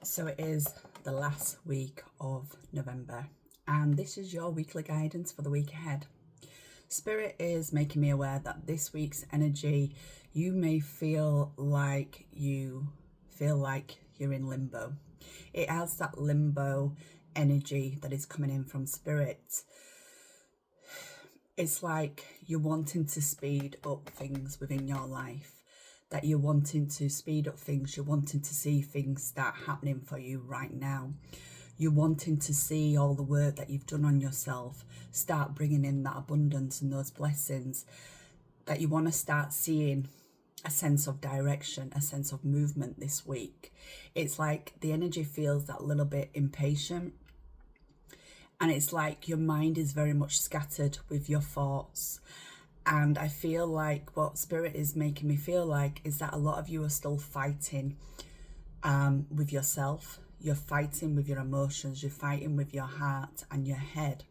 So it is the last week of November, and this is your weekly guidance for the week ahead. Spirit is making me aware that this week's energy, you may feel like you're in limbo. It has that limbo energy that is coming in from Spirit. It's like you're wanting to speed up things within your life, that you're wanting to speed up things, you're wanting to see things start happening for you right now. You're wanting to see all the work that you've done on yourself start bringing in that abundance and those blessings, that you want to start seeing a sense of direction, a sense of movement this week. It's like the energy feels that little bit impatient, and it's like your mind is very much scattered with your thoughts. And I feel like what Spirit is making me feel like is that a lot of you are still fighting with yourself. You're fighting with your emotions. You're fighting with your heart and your head.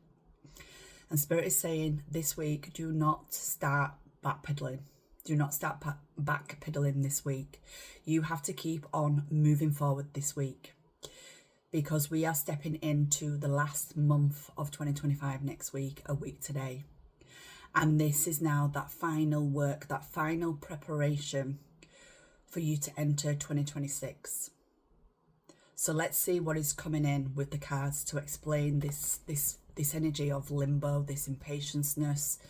And Spirit is saying this week, do not start backpedaling. Do not start backpedaling this week. You have to keep on moving forward this week, because we are stepping into the last month of 2025 next week, a week today. And this is now that final work, that final preparation for you to enter 2026. So let's see what is coming in with the cards to explain this energy of limbo, this impatience-ness.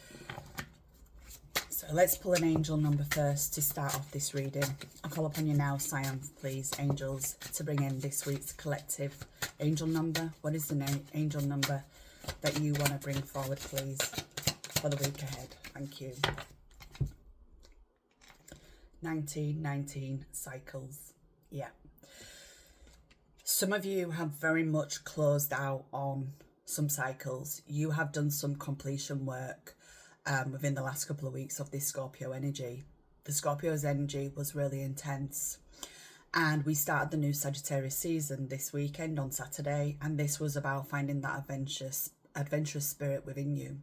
So let's pull an angel number first to start off this reading. I call upon you now, Scion, please, angels, to bring in this week's collective angel number. What is the angel number that you want to bring forward, please, for the week ahead? Thank you. 1919 cycles. Yeah. Some of you have very much closed out on some cycles. You have done some completion work within the last couple of weeks of this Scorpio energy. The Scorpio's energy was really intense, and we started the new Sagittarius season this weekend on Saturday, and this was about finding that adventurous spirit within you.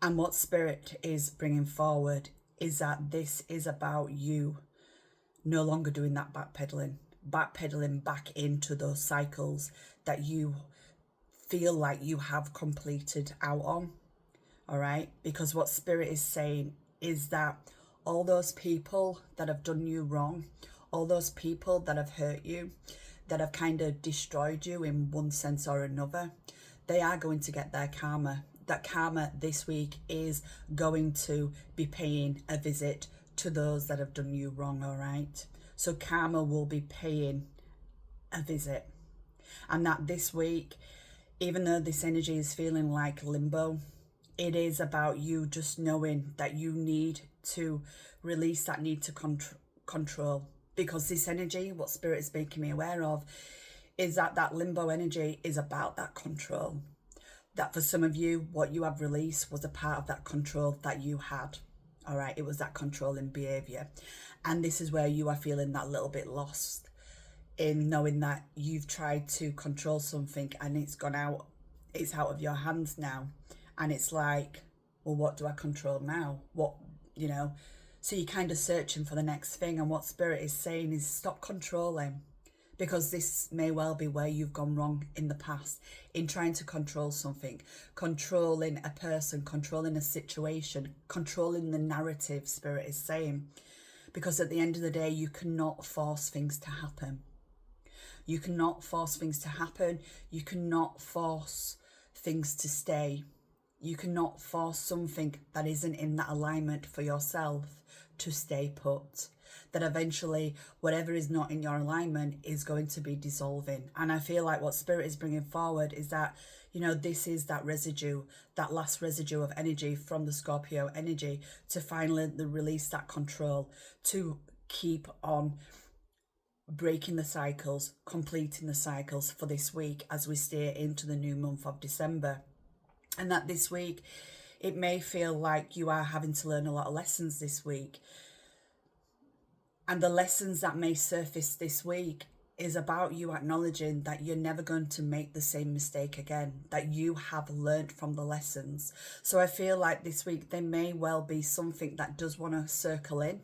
And what Spirit is bringing forward is that this is about you no longer doing that backpedaling back into those cycles that you feel like you have completed out on. All right, because what Spirit is saying is that all those people that have done you wrong, all those people that have hurt you, that have kind of destroyed you in one sense or another, they are going to get their karma. That karma this week is going to be paying a visit to those that have done you wrong. All right, so karma will be paying a visit. And that this week, even though this energy is feeling like limbo, it is about you just knowing that you need to release that need to control. Because this energy, what Spirit is making me aware of, is that limbo energy is about that control. That for some of you, what you have released was a part of that control that you had. All right, it was that controlling behavior. And this is where you are feeling that little bit lost in knowing that you've tried to control something and it's gone out, it's out of your hands now. And it's like, well, what do I control now? So you're kind of searching for the next thing. And what Spirit is saying is stop controlling, because this may well be where you've gone wrong in the past in trying to control something, controlling a person, controlling a situation, controlling the narrative, Spirit is saying. Because at the end of the day, you cannot force things to happen. You cannot force things to happen. You cannot force things to stay. You cannot force something that isn't in that alignment for yourself to stay put. That eventually, whatever is not in your alignment is going to be dissolving. And I feel like what Spirit is bringing forward is that, this is that residue, that last residue of energy from the Scorpio energy to finally release that control, to keep on breaking the cycles, completing the cycles for this week as we steer into the new month of December. And that this week, it may feel like you are having to learn a lot of lessons this week. And the lessons that may surface this week is about you acknowledging that you're never going to make the same mistake again, that you have learned from the lessons. So I feel like this week there may well be something that does want to circle in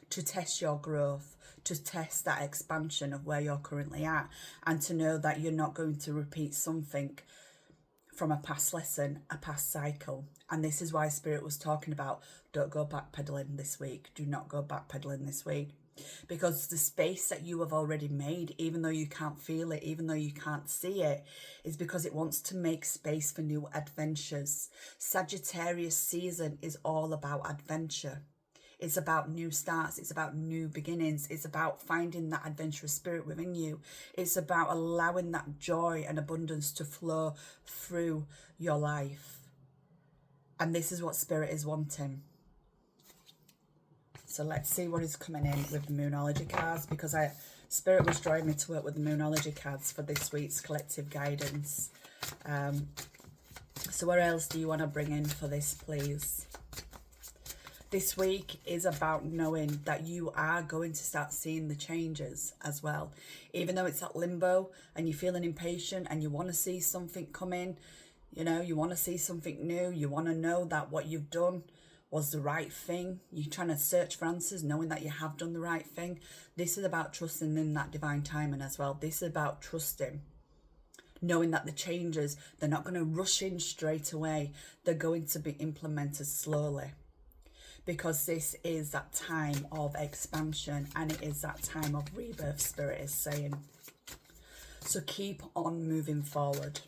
to test your growth, to test that expansion of where you're currently at, and to know that you're not going to repeat something from a past lesson, a past cycle. And this is why Spirit was talking about, don't go backpedaling this week. Do not go backpedaling this week. Because the space that you have already made, even though you can't feel it, even though you can't see it, is because it wants to make space for new adventures. Sagittarius season is all about adventure. It's about new starts. It's about new beginnings. It's about finding that adventurous spirit within you. It's about allowing that joy and abundance to flow through your life. And this is what Spirit is wanting. So let's see what is coming in with the Moonology cards, because Spirit was drawing me to work with the Moonology cards for this week's collective guidance. So what else do you want to bring in for this, please? This week is about knowing that you are going to start seeing the changes as well. Even though it's at limbo and you're feeling impatient and you want to see something come in, you know, you want to see something new, you want to know that what you've done was the right thing. You're trying to search for answers, knowing that you have done the right thing. This is about trusting in that divine timing as well. This is about trusting, knowing that the changes, they're not going to rush in straight away. They're going to be implemented slowly. Because this is that time of expansion, and it is that time of rebirth, Spirit is saying. So keep on moving forward.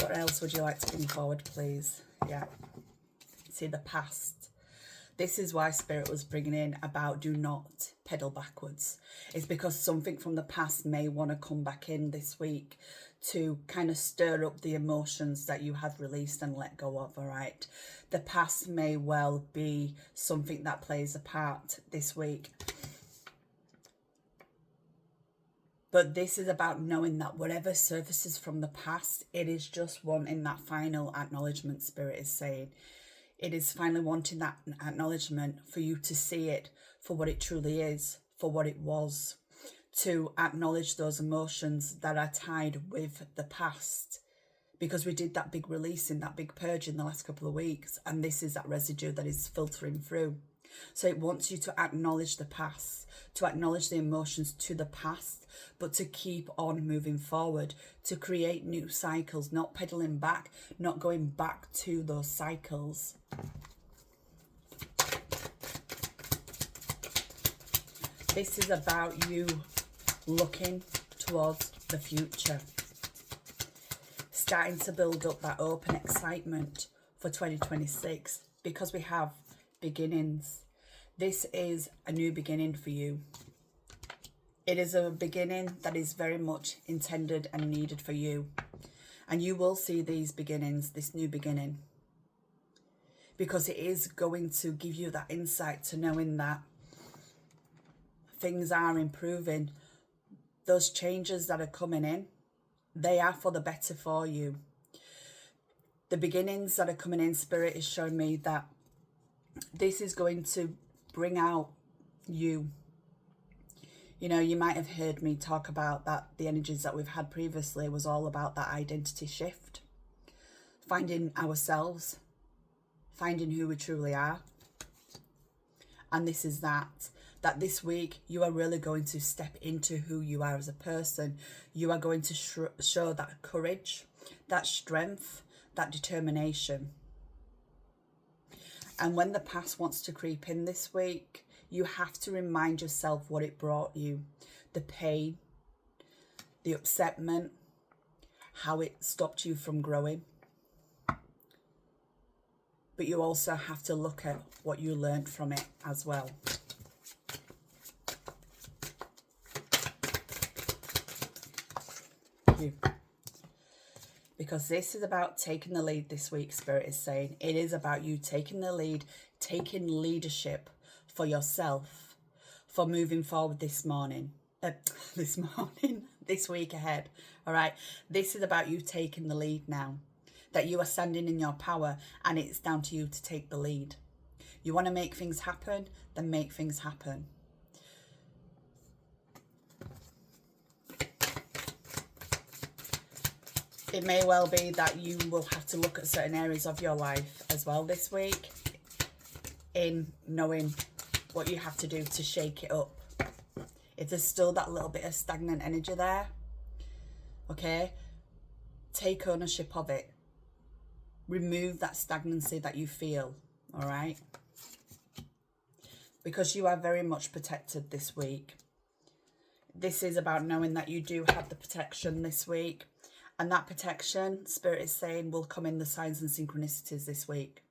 What else would you like to bring forward, please? Yeah. See, the past. This is why Spirit was bringing in about do not pedal backwards. It's because something from the past may want to come back in this week to kind of stir up the emotions that you have released and let go of, all right? The past may well be something that plays a part this week. But this is about knowing that whatever surfaces from the past, it is just wanting that final acknowledgement, Spirit is saying. It is finally wanting that acknowledgement for you to see it for what it truly is, for what it was. To acknowledge those emotions that are tied with the past. Because we did that big release in that big purge in the last couple of weeks. And this is that residue that is filtering through. So it wants you to acknowledge the past, to acknowledge the emotions to the past, but to keep on moving forward, to create new cycles, not pedaling back, not going back to those cycles. This is about you looking towards the future, starting to build up that open excitement for 2026, because we have beginnings. This is a new beginning for you. It is a beginning that is very much intended and needed for you. And you will see these beginnings, this new beginning, because it is going to give you that insight to knowing that things are improving. Those changes that are coming in, they are for the better for you. The beginnings that are coming in, Spirit is showing me that this is going to bring out you. You know, you might have heard me talk about that the energies that we've had previously was all about that identity shift. Finding ourselves, finding who we truly are. And this is that this week you are really going to step into who you are as a person. You are going to show that courage, that strength, that determination. And when the past wants to creep in this week, you have to remind yourself what it brought you. The pain, the upsetment, how it stopped you from growing. But you also have to look at what you learned from it as well. Because this is about taking the lead this week, Spirit is saying. It is about you taking the lead, taking leadership for yourself, for moving forward this week ahead. All right. This is about you taking the lead now, that you are standing in your power, and it's down to you to take the lead. You want to make things happen, then make things happen. It may well be that you will have to look at certain areas of your life as well this week. in knowing what you have to do to shake it up. If there's still that little bit of stagnant energy there, okay, take ownership of it. Remove that stagnancy that you feel, all right? Because you are very much protected this week. This is about knowing that you do have the protection this week. And that protection, Spirit is saying, will come in the signs and synchronicities this week.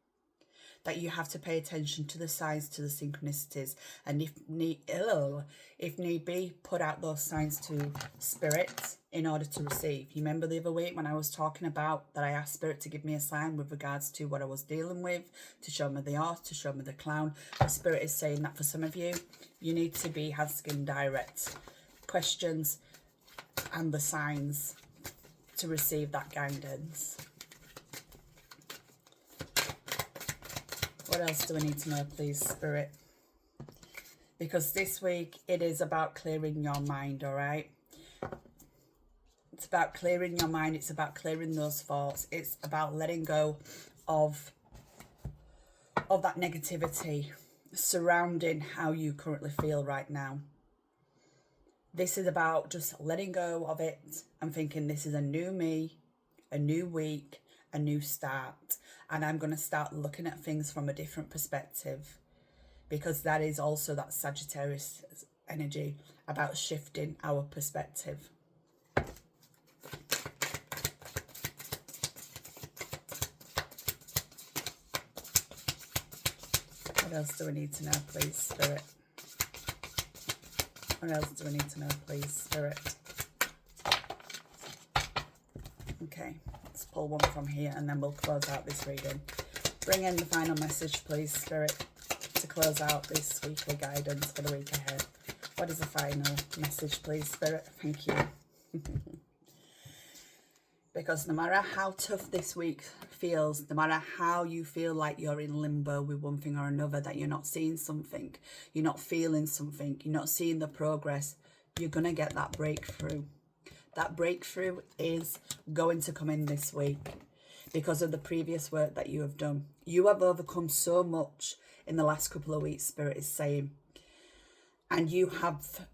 That you have to pay attention to the signs, to the synchronicities. And if need be, put out those signs to Spirit in order to receive. You remember the other week when I was talking about that I asked Spirit to give me a sign with regards to what I was dealing with, to show me the art, to show me the clown. The Spirit is saying that for some of you, you need to be asking direct questions and the signs to receive that guidance. What else do we need to know, please, Spirit? Because this week, it is about clearing your mind, all right? It's about clearing your mind. It's about clearing those thoughts. It's about letting go of that negativity surrounding how you currently feel right now. This is about just letting go of it and thinking this is a new me, a new week, a new start. And I'm going to start looking at things from a different perspective, because that is also that Sagittarius energy about shifting our perspective. What else do we need to know, please, Spirit? What else do we need to know, please, Spirit? Okay, let's pull one from here and then we'll close out this reading. Bring in the final message, please, Spirit, to close out this weekly guidance for the week ahead. What is the final message, please, Spirit? Thank you. Because no matter how tough this week feels, no matter how you feel like you're in limbo with one thing or another, that you're not seeing something, you're not feeling something, you're not seeing the progress, you're going to get that breakthrough. That breakthrough is going to come in this week because of the previous work that you have done. You have overcome so much in the last couple of weeks, Spirit is saying. And you have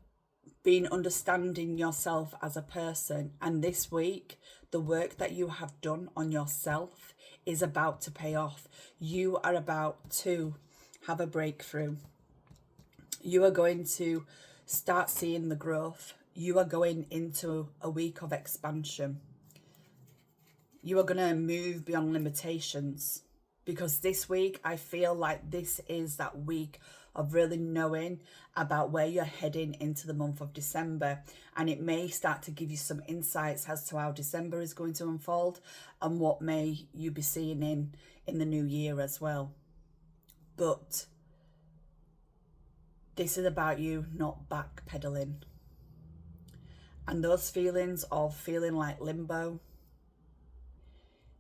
been understanding yourself as a person. And this week, the work that you have done on yourself is about to pay off. You are about to have a breakthrough. You are going to start seeing the growth. You are going into a week of expansion. You are going to move beyond limitations, because this week I feel like this is that week of really knowing about where you're heading into the month of December, and it may start to give you some insights as to how December is going to unfold and what may you be seeing in the new year as well. But this is about you not backpedaling. And those feelings of feeling like limbo,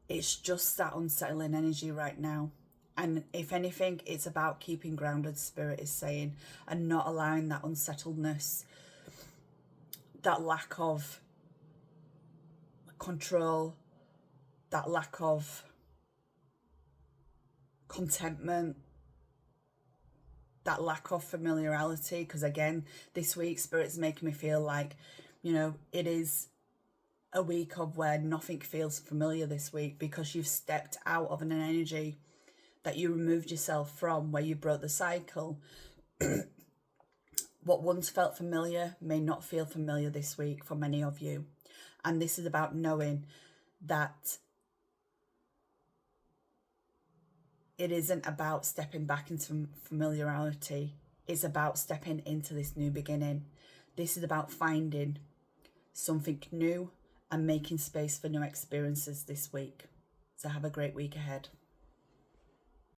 it's just that unsettling energy right now. And if anything, it's about keeping grounded, Spirit is saying, and not allowing that unsettledness, that lack of control, that lack of contentment, that lack of familiarity. Because again, this week, Spirit's making me feel like, you know, it is a week of where nothing feels familiar this week, because you've stepped out of an energy that you removed yourself from, where you broke the cycle. What once felt familiar may not feel familiar this week for many of you. And this is about knowing that it isn't about stepping back into familiarity. It's about stepping into this new beginning. This is about finding something new and making space for new experiences this week. So have a great week ahead.